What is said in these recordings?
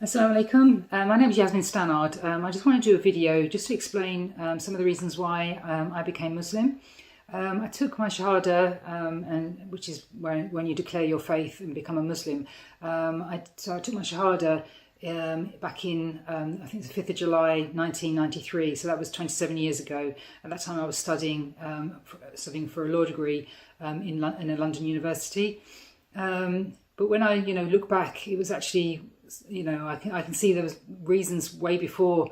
Assalamu alaikum. My name is Yasmin Stannard. I just want to do a video just to explain some of the reasons why I became Muslim. I took my Shahada, which is when you declare your faith and become a Muslim. So I took my Shahada back in, I think it's the 5th of July 1993, so that was 27 years ago. At that time I was studying for a law degree in a London university. But when I look back, it was actually, I can see there was reasons way before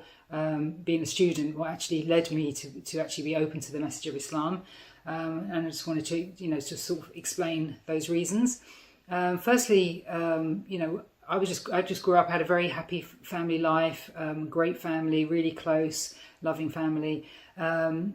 being a student what actually led me to actually be open to the message of Islam. And I just wanted to, to sort of explain those reasons. Firstly, I just grew up, had a very happy family life, great family, really close, loving family. And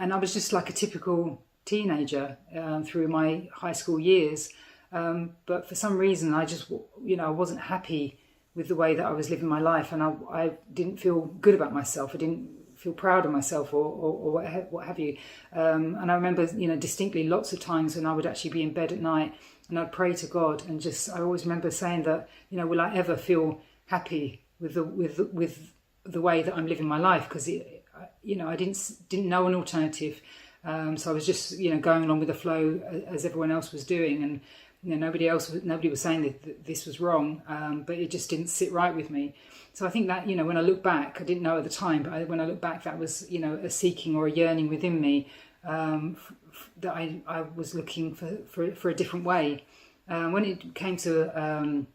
I was just like a typical teenager through my high school years. But for some reason, I just, I wasn't happy with the way that I was living my life, and I didn't feel good about myself. I didn't feel proud of myself or what have you. And I remember, distinctly lots of times when I would actually be in bed at night and I'd pray to God, and I always remember saying that, will I ever feel happy with the way that I'm living my life? Because I didn't know an alternative. So I was just, going along with the flow as everyone else was doing, and nobody was saying that this was wrong, but it just didn't sit right with me. So I think that, when I look back, I didn't know at the time, but when I look back, that was, a seeking or a yearning within me, that I was looking for a different way. When it came to,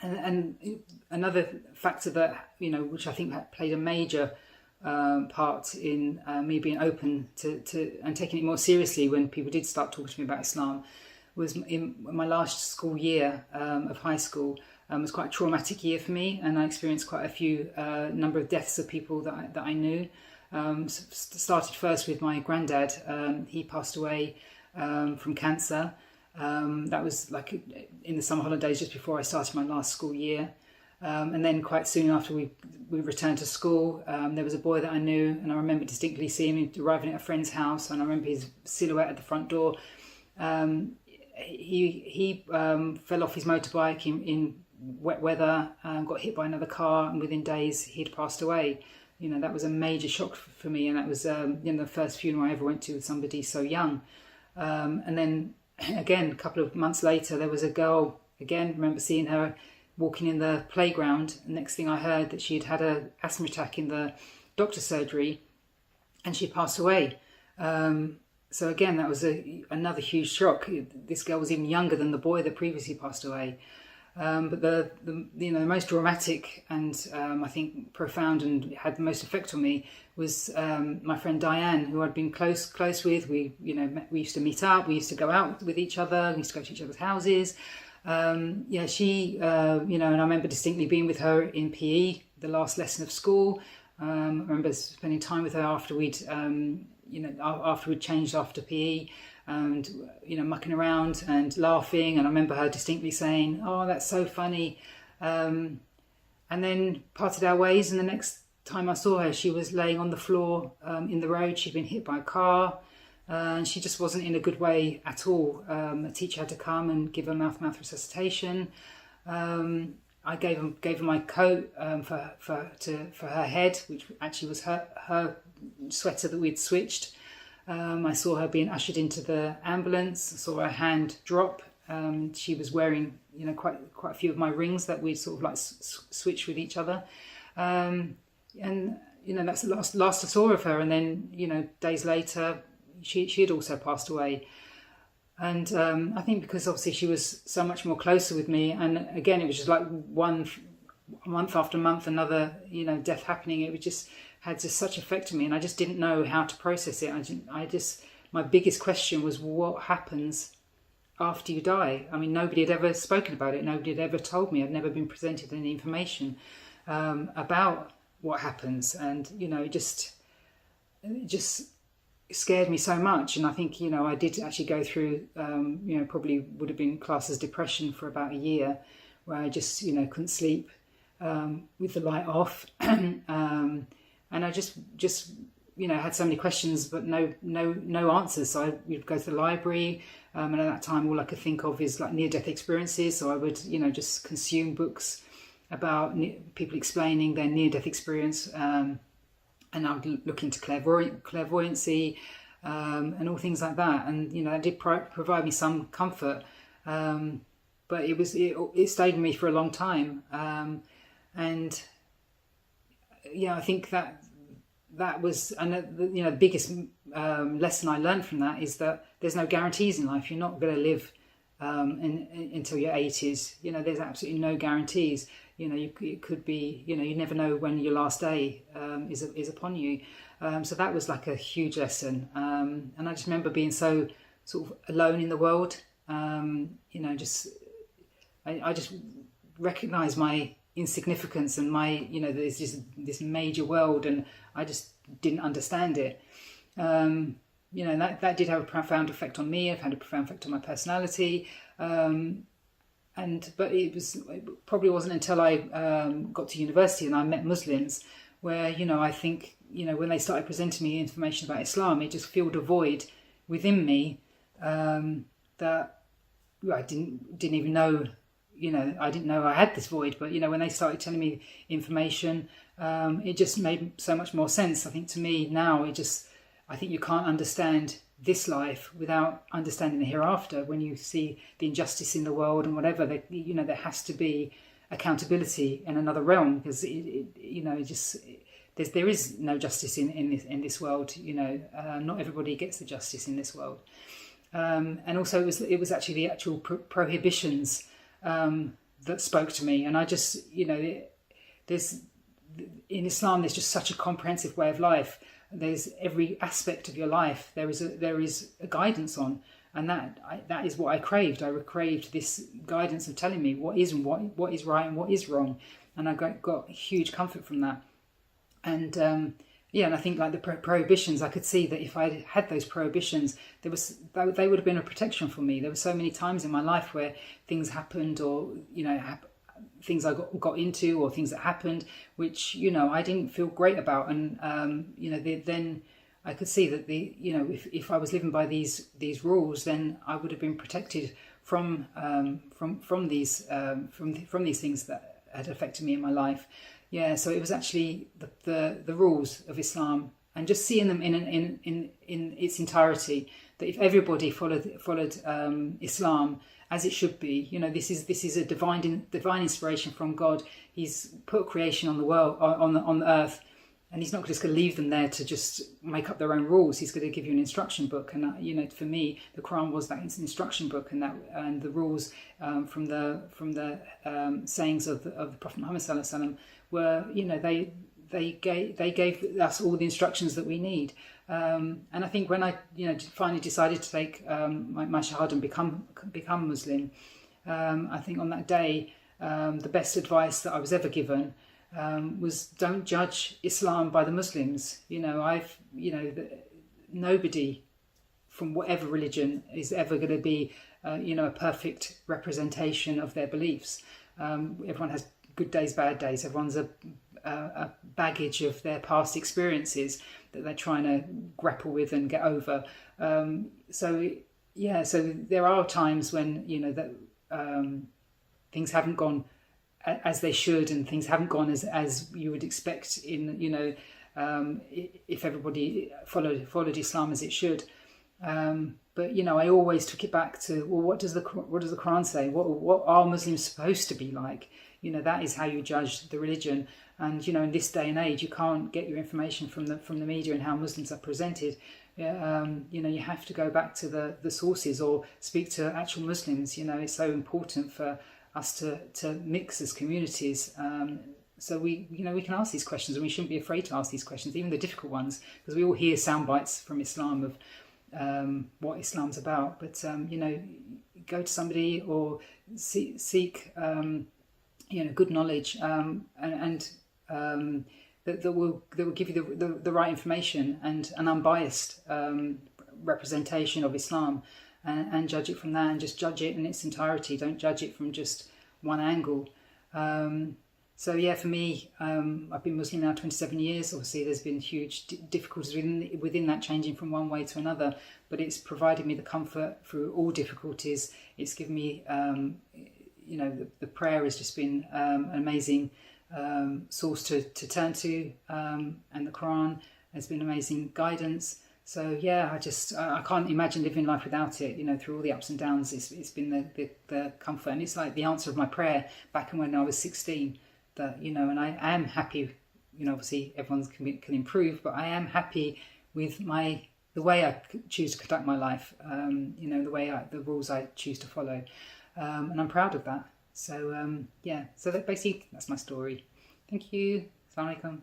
and another factor that, which I think played a major part in me being open to and taking it more seriously when people did start talking to me about Islam, was in my last school year of high school. Was quite a traumatic year for me, and I experienced quite a few number of deaths of people that I knew. Started first with my granddad. He passed away from cancer. That was like in the summer holidays just before I started my last school year. And then quite soon after we returned to school, there was a boy that I knew, and I remember distinctly seeing him arriving at a friend's house, and I remember his silhouette at the front door. He fell off his motorbike in wet weather, got hit by another car, and within days he'd passed away. That was a major shock for me, and that was the first funeral I ever went to with somebody so young. And then again, a couple of months later, there was a girl, again, I remember seeing her walking in the playground. The next thing I heard, that she'd had an asthma attack in the doctor's surgery, and she passed away. So again, that was another huge shock. This girl was even younger than the boy that previously passed away. But the most dramatic and I think profound and had the most effect on me was my friend Diane, who I'd been close with. We used to meet up. We used to go out with each other. We used to go to each other's houses. She, and I remember distinctly being with her in PE, the last lesson of school. I remember spending time with her after we'd changed after PE, and mucking around and laughing, and I remember her distinctly saying, "Oh, that's so funny," and then parted our ways. And the next time I saw her, she was laying on the floor in the road. She'd been hit by a car, and she just wasn't in a good way at all. A teacher had to come and give her mouth resuscitation. I gave her my coat for her head, which actually was her sweater that we'd switched. I saw her being ushered into the ambulance. I saw her hand drop. She was wearing, quite a few of my rings that we'd sort of like switched with each other. And that's the last I saw of her. And then, days later, she had also passed away. And I think because obviously she was so much more closer with me, and again, it was just like one month after month, another, death happening. It was just had such effect on me, and I just didn't know how to process it. My biggest question was, what happens after you die? I mean, nobody had ever spoken about it. Nobody had ever told me. I'd never been presented any information about what happens, and it just scared me so much. And I think I did actually go through probably would have been classed as depression for about a year, where I just couldn't sleep with the light off. And I just had so many questions, but no answers. So I would go to the library, and at that time, all I could think of is like near-death experiences. So I would, just consume books about people explaining their near-death experience, and I'd look into clairvoyancy, and all things like that. And that did provide me some comfort, but it stayed with me for a long time. And I think that was, and the biggest lesson I learned from that is that there's no guarantees in life. You're not going to live until your 80s. There's absolutely no guarantees. It could be, you never know when your last day is upon you. So that was like a huge lesson. And I just remember being so sort of alone in the world. I just recognised my insignificance and my, there's just this major world, and I just didn't understand it. That did have a profound effect on me. It had a profound effect on my personality. But it probably wasn't until I got to university and I met Muslims where, I think, when they started presenting me information about Islam, it just filled a void within me that I didn't even know, I didn't know I had this void. But, when they started telling me information, it just made so much more sense. I think to me now, I think you can't understand this life without understanding the hereafter. When you see the injustice in the world and whatever, there has to be accountability in another realm, because there is no justice in this world. Not everybody gets the justice in this world. And also it was actually the actual prohibitions that spoke to me. And I just, there's in Islam, there's just such a comprehensive way of life. There's every aspect of your life there is a guidance on, and that is what I craved. I craved this guidance of telling me what is and what is right and what is wrong, and I got huge comfort from that. And and I think like the prohibitions, I could see that if I had those prohibitions, they would have been a protection for me. There were so many times in my life where things happened, or things I got into, or things that happened which I didn't feel great about, and then I could see that if I was living by these rules, then I would have been protected from these things that had affected me in my life. So it was actually the rules of Islam, and just seeing them in its entirety, that if everybody followed Islam as it should be, this is a divine inspiration from God. He's put creation on the world, on the earth, and he's not just going to leave them there to just make up their own rules. He's going to give you an instruction book, and for me, the Quran was that instruction book, and the rules from the sayings of the Prophet Muhammad Sallallahu Alaihi Wasallam were, they gave us all the instructions that we need. And I think when I finally decided to take my Shahada and become Muslim, I think on that day the best advice that I was ever given was, don't judge Islam by the Muslims. Nobody from whatever religion is ever going to be a perfect representation of their beliefs. Everyone has good days, bad days. Everyone's a baggage of their past experiences that they're trying to grapple with and get over. So there are times when that things haven't gone as they should, and things haven't gone as you would expect in if everybody followed Islam as it should. But I always took it back to, well, what does the Quran say? What are Muslims supposed to be like? That is how you judge the religion. And in this day and age, you can't get your information from the media and how Muslims are presented. You have to go back to the sources or speak to actual Muslims. It's so important for us to mix as communities. So we can ask these questions, and we shouldn't be afraid to ask these questions, even the difficult ones, because we all hear sound bites from Islam of what Islam's about. But go to somebody or seek good knowledge, and that will give you the right information and an unbiased representation of Islam, and judge it from that, and just judge it in its entirety. Don't judge it from just one angle. For me, I've been Muslim now 27 years. Obviously, there's been huge difficulties within that, changing from one way to another, but it's provided me the comfort through all difficulties. It's given me you know, the prayer has just been an amazing source to turn to, and the Quran has been amazing guidance. So yeah, I can't imagine living life without it. You know, through all the ups and downs, it's been the comfort, and it's like the answer of my prayer back when I was 16. That, you know, and I am happy. You know, obviously everyone can improve, but I am happy with the way I choose to conduct my life. You know, the rules I choose to follow, and I'm proud of that. So yeah, so that's my story. Thank you. Assalamu alaikum.